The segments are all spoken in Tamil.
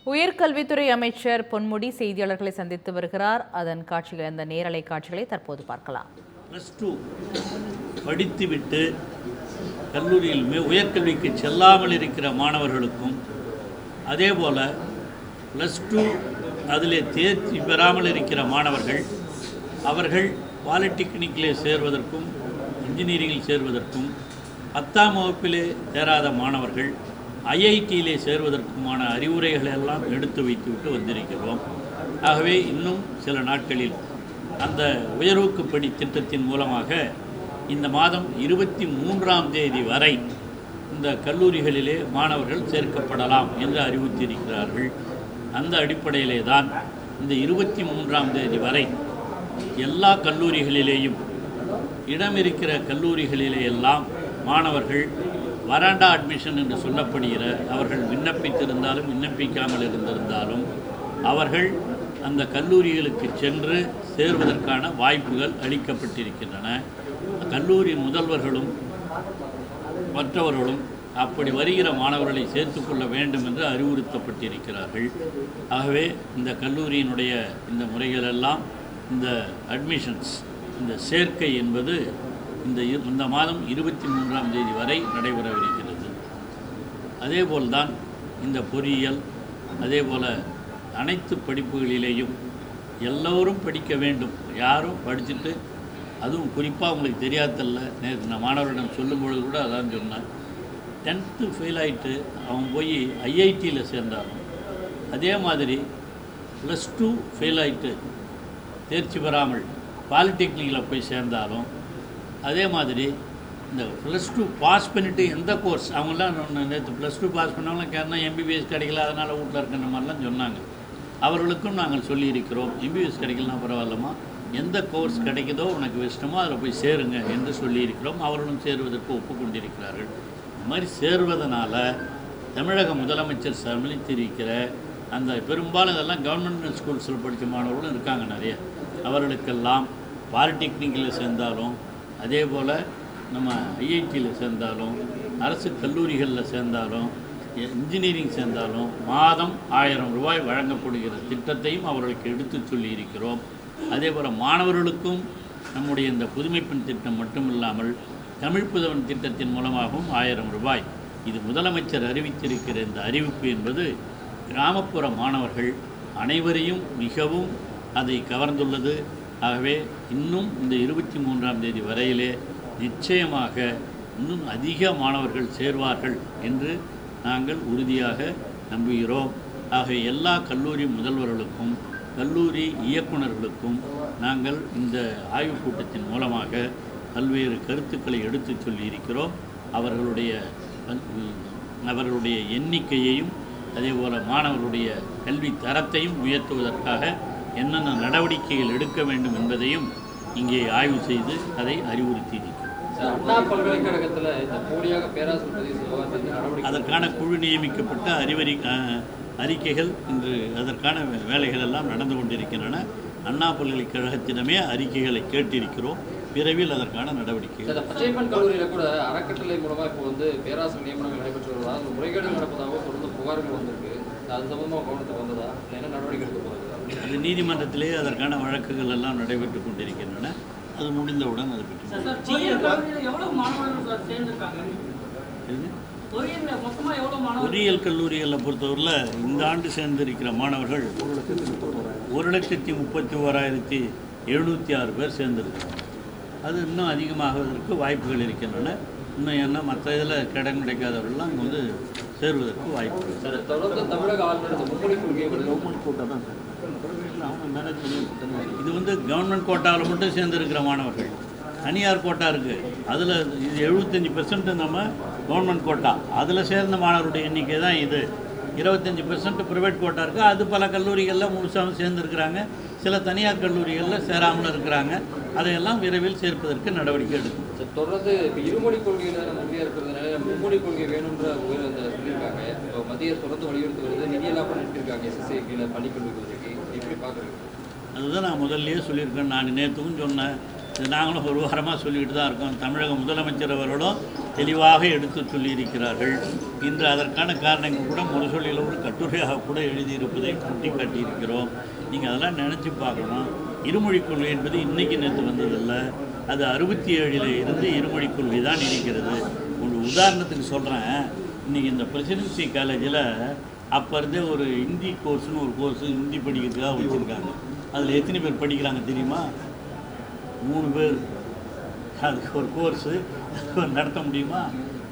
உயர்கல்வித்துறை அமைச்சர் பொன்முடி செய்தியாளர்களை சந்தித்து வருகிறார். அதன் காட்சிகள், அந்த நேரலை காட்சிகளை தற்போது பார்க்கலாம். +2 படித்துவிட்டு கல்லூரியில் உயர்கல்விக்கு செல்லாமல் இருக்கிற மாணவர்களுக்கும், அதேபோல் +2 அதிலே தேர்ச்சி பெறாமல் இருக்கிற மாணவர்கள், அவர்கள் பாலிடெக்னிக்கிலே சேர்வதற்கும் இன்ஜினியரிங்கில் சேர்வதற்கும், 10ஆம் வகுப்பிலே தேராத மாணவர்கள் ஐஐடியிலே சேர்வதற்குமான அறிவுரைகளை எல்லாம் எடுத்து வைத்துவிட்டு வந்திருக்கிறோம். ஆகவே இன்னும் சில நாட்களில் அந்த உயர்வுக்கு படி திட்டத்தின் மூலமாக இந்த மாதம் 23ஆம் தேதி வரை இந்த கல்லூரிகளிலே மாணவர்கள் சேர்க்கப்படலாம் என்று அறிவித்திருக்கிறார்கள். அந்த அடிப்படையிலே தான் இந்த 23ஆம் தேதி வரை எல்லா கல்லூரிகளிலேயும் இடம் இருக்கிற கல்லூரிகளிலே எல்லாம் மாணவர்கள் வராண்டா அட்மிஷன் என்று சொல்லப்படுகிற, அவர்கள் விண்ணப்பித்திருந்தாலும் விண்ணப்பிக்காமல் இருந்திருந்தாலும் அவர்கள் அந்த கல்லூரிகளுக்கு சென்று சேர்வதற்கான வாய்ப்புகள் அளிக்கப்பட்டிருக்கின்றன. கல்லூரி முதல்வர்களும் மற்றவர்களும் அப்படி வருகிற மாணவர்களை சேர்த்துக்கொள்ள வேண்டும் என்று அறிவுறுத்தப்பட்டிருக்கிறார்கள். ஆகவே இந்த கல்லூரியினுடைய இந்த முறைகளெல்லாம், இந்த அட்மிஷன்ஸ், இந்த சேர்க்கை என்பது இந்த மாதம் 23ஆம் தேதி வரை நடைபெறவிருக்கிறது. அதேபோல்தான் இந்த பொறியியல், அதேபோல் அனைத்து படிப்புகளிலேயும் எல்லோரும் படிக்க வேண்டும். யாரும் படிச்சுட்டு, அதுவும் குறிப்பாக உங்களுக்கு தெரியாதல்ல, நேற்று நான் மாணவரிடம் சொல்லும்பொழுது கூட அதான் சொன்னேன், 10th ஃபெயில் ஆகிட்டு அவன் போய் ஐஐடியில் சேர்ந்தாலும், அதே மாதிரி +2 ஃபெயில் ஆகிட்டு தேர்ச்சி பெறாமல் பாலிடெக்னிக்கில் போய் சேர்ந்தாலும், அதே மாதிரி இந்த +2 பாஸ் பண்ணிவிட்டு எந்த கோர்ஸ், அவங்களாம் நேற்று +2 பாஸ் பண்ணவங்களாம் கேட்டால் எம்பிபிஎஸ் கிடைக்கல, அதனால் வீட்டில் இருக்கிற மாதிரிலாம் சொன்னாங்க. அவர்களுக்கும் நாங்கள் சொல்லியிருக்கிறோம், எம்பிபிஎஸ் கிடைக்கலாம் பரவாயில்லமா, எந்த கோர்ஸ் கிடைக்குதோ உனக்கு இஷ்டமோ அதில் போய் சேருங்க என்று சொல்லியிருக்கிறோம். அவர்களும் சேருவதற்கு ஒப்புக்கொண்டிருக்கிறார்கள். இந்த மாதிரி சேருவதனால தமிழக முதலமைச்சர் சமளித்திருக்கிற அந்த பெரும்பாலும் இதெல்லாம் கவர்மெண்ட் ஸ்கூல்ஸில் படித்த மாணவர்களும் இருக்காங்க நிறைய. அவர்களுக்கெல்லாம் பாலிடெக்னிக்கில் சேர்ந்தாலும், அதே போல் நம்ம ஐஐடியில் சேர்ந்தாலும், அரசு கல்லூரிகளில் சேர்ந்தாலும், இன்ஜினியரிங் சேர்ந்தாலும் மாதம் 1000 ரூபாய் வழங்கப்படுகிற திட்டத்தையும் அவர்களுக்கு எடுத்து சொல்லியிருக்கிறோம். அதே போல் மாணவர்களுக்கும் நம்முடைய இந்த புதுமைப்பெண் திட்டம் மட்டும் இல்லாமல் தமிழ் புதவன் திட்டத்தின் மூலமாகவும் 1000 ரூபாய், இது முதலமைச்சர் அறிவித்திருக்கிற இந்த அறிவிப்பு என்பது கிராமப்புற மாணவர்கள் அனைவரையும் மிகவும் அதை கவர்ந்துள்ளது. ஆகவே இன்னும் இந்த 23ஆம் தேதி வரையிலே நிச்சயமாக இன்னும் அதிக மாணவர்கள் சேர்வார்கள் என்று நாங்கள் உறுதியாக நம்புகிறோம். ஆகவே எல்லா கல்லூரி முதல்வர்களுக்கும் கல்லூரி இயக்குநர்களுக்கும் நாங்கள் இந்த ஆய்வுக் கூட்டத்தின் மூலமாக பல்வேறு கருத்துக்களை எடுத்து சொல்லியிருக்கிறோம். அவர்களுடைய எண்ணிக்கையையும் அதேபோல் மாணவர்களுடைய கல்வி தரத்தையும் உயர்த்துவதற்காக என்னென்ன நடவடிக்கைகள் எடுக்க வேண்டும் என்பதையும் இங்கே ஆய்வு செய்து அதை அறிவுறுத்தியிருக்கிறோம். அண்ணா பல்கலைக்கழகத்தில் இந்த போலியாக பேராசிரியர் அதற்கான குழு நியமிக்கப்பட்ட அறிக்கைகள் இன்று அதற்கான வேலைகள் எல்லாம் நடந்து கொண்டிருக்கின்றன. அண்ணா பல்கலைக்கழகத்திடமே அறிக்கைகளை கேட்டிருக்கிறோம். விரைவில் அதற்கான நடவடிக்கை. பச்சையப்பன் கல்லூரியில் கூட அறக்கட்டளை மூலமாக இப்போ பேராசிரியர் நியமனங்கள் நடைபெற்று வருவதா, அந்த முறைகேடு நடப்பதாக தொடர்ந்து புகார்கள் வந்திருக்கு. அது சம்பந்தமாக கவனத்துக்கு வந்ததா, என்ன நடவடிக்கை எடுக்க போகுது? அது நீதிமன்றத்திலே அதற்கான வழக்குகள் எல்லாம் நடைபெற்று கொண்டிருக்கின்றன. அது முடிந்தவுடன் அது பற்றி பொறியியல் கல்லூரிகளில் பொறுத்தவரையில் இந்த ஆண்டு சேர்ந்திருக்கிற மாணவர்கள் 1,31,706 பேர் சேர்ந்திருக்கிறாங்க. அது இன்னும் அதிகமாகுவதற்கு வாய்ப்புகள் இருக்கின்றன. இன்னும் என்ன மற்ற இதில் கிடைக்காதவர்கள்லாம் அங்கே சேருவதற்கு வாய்ப்புகள். தொடர்ந்து தமிழக ஆளுநர் கவர்மெண்ட் கோட்டா தான் சார். இது கவர்மெண்ட் கோட்டாவில் மட்டும் சேர்ந்துருக்கிற மாணவர்கள். தனியார் கோட்டா இருக்குது, அதில் இது 75% நம்ம கவர்மெண்ட் கோட்டா, அதில் சேர்ந்த மாணவருடைய எண்ணிக்கை தான் இது. 25% ப்ரைவேட் கோட்டா இருக்குது. அது பல கல்லூரிகளில் முழுசாக சேர்ந்துருக்கிறாங்க, சில தனியார் கல்லூரிகளில் சேராமல் இருக்கிறாங்க. அதையெல்லாம் விரைவில் சேர்ப்பதற்கு நடவடிக்கை எடுக்கும். தொடர்ந்து இப்போ இருமொழி கொள்கையில் முன்னே இருக்கிறதுனால மும்மொழி கொள்கை வேணுன்ற சொல்லியிருக்காங்க. இப்போ மத்திய தொடர்ந்து வலியுறுத்தி வருது, நிதியெல்லாம் பண்ணியிருக்காங்க SSIP பள்ளிக்கல்விக்கு. எப்படி பார்க்குறீங்க? அதுதான் நான் முதல்லையே சொல்லியிருக்கேன். நான் நேற்றுக்கும் சொன்னேன், நாங்களும் ஒரு வாரமாக சொல்லிட்டு தான் இருக்கோம். தமிழக முதலமைச்சர் அவர்களும் தெளிவாக எடுத்து சொல்லியிருக்கிறார்கள். இன்று அதற்கான காரணங்கள் கூட முரசொலியில் ஒரு கட்டுரையாக கூட எழுதியிருப்பதை சுட்டி காட்டியிருக்கிறோம். நீங்கள் அதெல்லாம் நினச்சி பார்க்கணும். இருமொழிக் கொள்கை என்பது இன்றைக்கி நேற்று வந்ததில்லை. அது 67 இருந்து இருமொழிக் கொள்கை தான் இருக்கிறது. ஒரு உதாரணத்துக்கு சொல்கிறேன். இன்றைக்கி இந்த பிரசிடென்சி காலேஜில் அப்போ இருந்தே ஒரு ஹிந்தி கோர்ஸ்னு ஒரு கோர்ஸு ஹிந்தி படிக்கிறதுக்காக வச்சுருக்காங்க. அதில் எத்தனை பேர் படிக்கிறாங்க தெரியுமா? 3 பேர். அதுக்கு ஒரு கோர்ஸு நடத்த முடியுமா?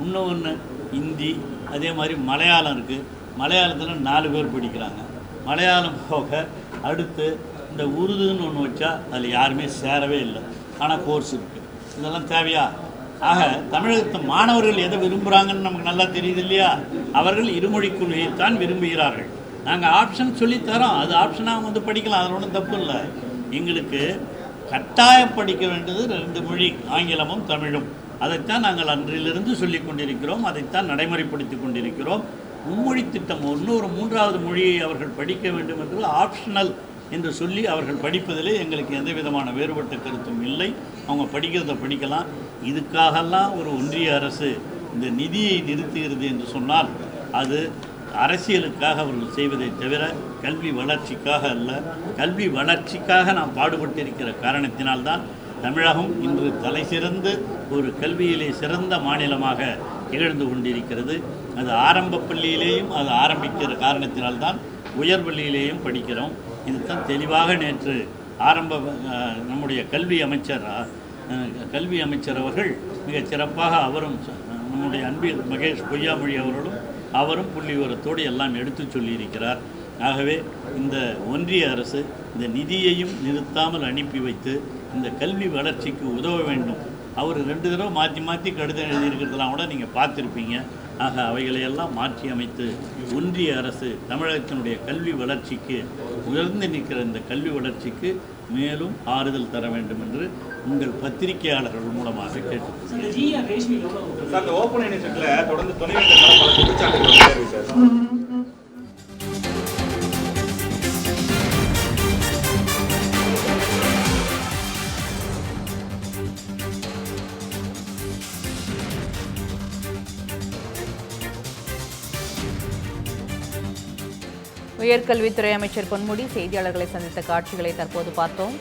இன்னொன்று ஹிந்தி, அதே மாதிரி மலையாளம் இருக்குது. மலையாளத்தில் 4 பேர் படிக்கிறாங்க. மலையாளம் போக அடுத்து இந்த உருதுன்னு ஒன்று வச்சா அதில் யாருமே சேரவே இல்லை. ஆனால் கோர்ஸ் இருக்குது. இதெல்லாம் தேவையா? ஆக தமிழகத்து மாணவர்கள் எதை விரும்புகிறாங்கன்னு நமக்கு நல்லா தெரியுது இல்லையா? அவர்கள் இருமொழிக் கொள்கையைத்தான் விரும்புகிறார்கள். நாங்கள் ஆப்ஷன் சொல்லித்தரோம். அது ஆப்ஷனாக வந்து படிக்கலாம். அதில் ஒன்றும் தப்பு இல்லை. எங்களுக்கு கட்டாயம் படிக்க வேண்டியது 2 மொழி, ஆங்கிலமும் தமிழும். அதைத்தான் நாங்கள் அன்றிலிருந்து சொல்லி கொண்டிருக்கிறோம். அதைத்தான் நடைமுறைப்படுத்தி கொண்டிருக்கிறோம். மும்மொழி திட்டம், இன்னொரு 3வது மொழியை அவர்கள் படிக்க வேண்டும் என்று ஆப்ஷனல் என்று சொல்லி அவர்கள் படிப்பதிலே எங்களுக்கு எந்த விதமான வேறுபட்ட கருத்தும் இல்லை. அவங்க படிக்கிறத படிக்கலாம். இதுக்காகலாம் ஒரு ஒன்றிய அரசு இந்த நிதியை நிறுத்துகிறது என்று சொன்னால் அது அரசியலுக்காக அவர்கள் செய்வதை தவிர கல்வி வளர்ச்சிக்காக அல்ல. கல்வி வளர்ச்சிக்காக நாம் பாடுபட்டிருக்கிற காரணத்தினால்தான் தமிழகம் இன்று தலை சிறந்து ஒரு கல்வியிலே சிறந்த மாநிலமாக திகழ்ந்து கொண்டிருக்கிறது. அது ஆரம்ப பள்ளியிலேயும் அது ஆரம்பிக்கிற காரணத்தினால்தான் உயர்பள்ளியிலேயும் படிக்கிறோம். இதுதான் தெளிவாக நேற்று நம்முடைய கல்வி அமைச்சர் அவர்கள் மிகச் சிறப்பாக அவரும் நம்முடைய அன்பில் மகேஷ் பொய்யாமொழி அவரும் புள்ளி விவரத்தோடு எல்லாம் எடுத்து சொல்லியிருக்கிறார். ஆகவே இந்த ஒன்றிய அரசு இந்த நிதியையும் நிறுத்தாமல் அனுப்பி வைத்து இந்த கல்வி வளர்ச்சிக்கு உதவ வேண்டும். அவர் 2 தடவை மாற்றி கடிதம் எழுதியிருக்கிறதெல்லாம் கூட நீங்கள் பார்த்துருப்பீங்க. ஆக அவைகளையெல்லாம் மாற்றி அமைத்து ஒன்றிய அரசு தமிழகத்தினுடைய கல்வி வளர்ச்சிக்கு, உயர்ந்து நிற்கிற இந்த கல்வி வளர்ச்சிக்கு மேலும் ஆறுதல் தர வேண்டும் என்று உங்கள் பத்திரிகையாளர்கள் மூலமாக கேட்டுக்கொள்கிறேன். உயர்கல்வித்துறை அமைச்சர் பொன்முடி செய்தியாளர்களை சந்தித்த காட்சிகளை தற்போது பார்த்தோம்.